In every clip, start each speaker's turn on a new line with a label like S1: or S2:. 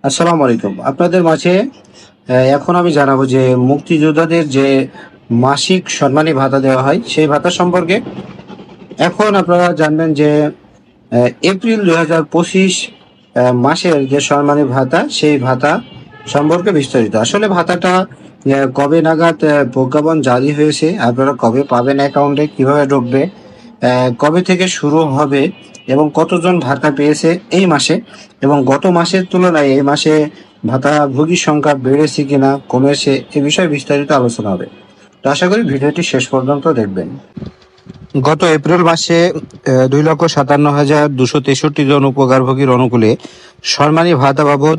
S1: আসসালামু আলাইকুম। আপনাদের মাঝে এখন আমি জানাবো যে মুক্তিযোদ্ধাদের যে মাসিক সম্মানী ভাতা দেওয়া হয় সেই ভাতা সম্পর্কে। এখন আপনারা জানবেন যে এপ্রিল ২০২৫ মাসের যে সম্মানী ভাতা সেই ভাতা সম্পর্কে বিস্তারিত। আসলে ভাতাটা কবে নাগাদ প্রজ্ঞাপন জারি হয়েছে, আপনারা কবে পাবেন, অ্যাকাউন্টে কিভাবে ঢুকবে, কবে থেকে শুরু হবে এবং কতজন ভাতা পেয়েছে এই মাসে, এবং গত মাসের তুলনায় এই মাসে ভাতাভোগীর সংখ্যা বেড়েছে কিনা কমেছে, এ বিষয়ে বিস্তারিত আলোচনা হবে। তো আশা করি ভিডিওটি শেষ পর্যন্ত দেখবেন। গত এপ্রিল মাসে ২,৫৭,২৬৩ জন উপকারভোগীর অনুকূলে সম্মানী ভাতা বাবদ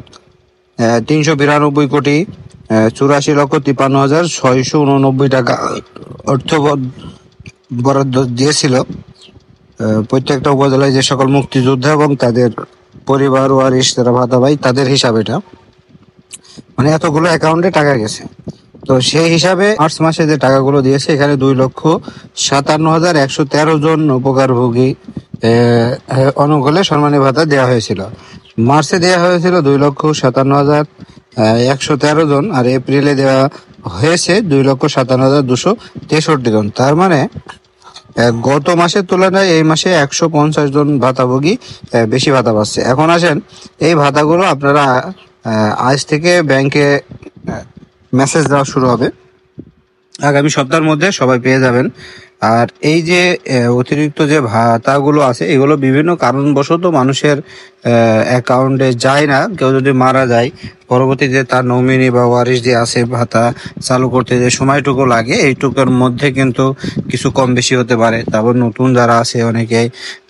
S1: ৩৯,৯৪,৮৩,৫৩,৬৮৯ টাকা অর্থ বরাদ্দ দিয়েছিল প্রত্যেকটা উপজেলায় যে সকল মুক্তিযোদ্ধা এবং তাদের পরিবার ওয়ারিশ যারা ভাতা পায় তাদের হিসাব এটা, মানে এতগুলো অ্যাকাউন্টে টাকা গেছে। তো সেই হিসাবে মার্চ মাসে যে টাকাগুলো দিয়েছে এখানে 2,৫৭,১১৩ জন উপকারভোগী অনুকূলে সম্মানী ভাতা দেওয়া হয়েছিল। মার্চে দেওয়া হয়েছিল 2,৫৭,১১৩ জন, আর এপ্রিলে দেওয়া হয়েছে 2,৫৭,২৬৩ জন। তার মানে গত মাসের তুলনায় এই মাসে 150 জন ভাতাভোগী বেশি ভাতা পাচ্ছে। এখন আসেন, এই ভাতাগুলো আপনারা আজ থেকে ব্যাংকে মেসেজ দেওয়া শুরু হবে, আগামী সপ্তাহের মধ্যে সবাই পেয়ে যাবেন। আর এই যে অতিরিক্ত যে ভাতাগুলো আছে এগুলো বিভিন্ন কারণবশত মানুষের অ্যাকাউন্টে যায় না। কেউ যদি মারা যায়, পরবর্তীতে তার নমিনি বা ওয়ারিশ যে আছে ভাতা চালু করতে যে সময়টুকু লাগে এইটুকুর মধ্যে কিন্তু কিছু কম বেশি হতে পারে। তারপর নতুন যারা আছে, অনেকে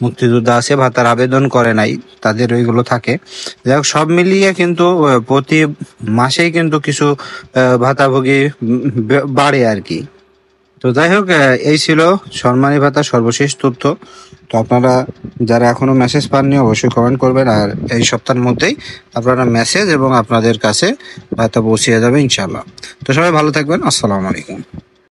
S1: মুক্তিযোদ্ধা আছে ভাতার আবেদন করে নাই, তাদের ওইগুলো থাকে। যাই হোক, সব মিলিয়ে কিন্তু প্রতি মাসেই কিন্তু কিছু ভাতাভোগী বাড়ে আর কি। তো যাই হোক, এই ছিল সম্মানী ভাতা সর্বশেষ তথ্য। তো আপনারা যারা এখনো মেসেজ পাননি অবশ্যই কমেন্ট করবেন, আর এই সপ্তাহের মধ্যেই আপনারা মেসেজ এবং আপনাদের কাছে ভাতা পৌঁছিয়ে যাবে ইনশাআল্লাহ। তো সবাই ভালো থাকবেন। আসসালামু আলাইকুম।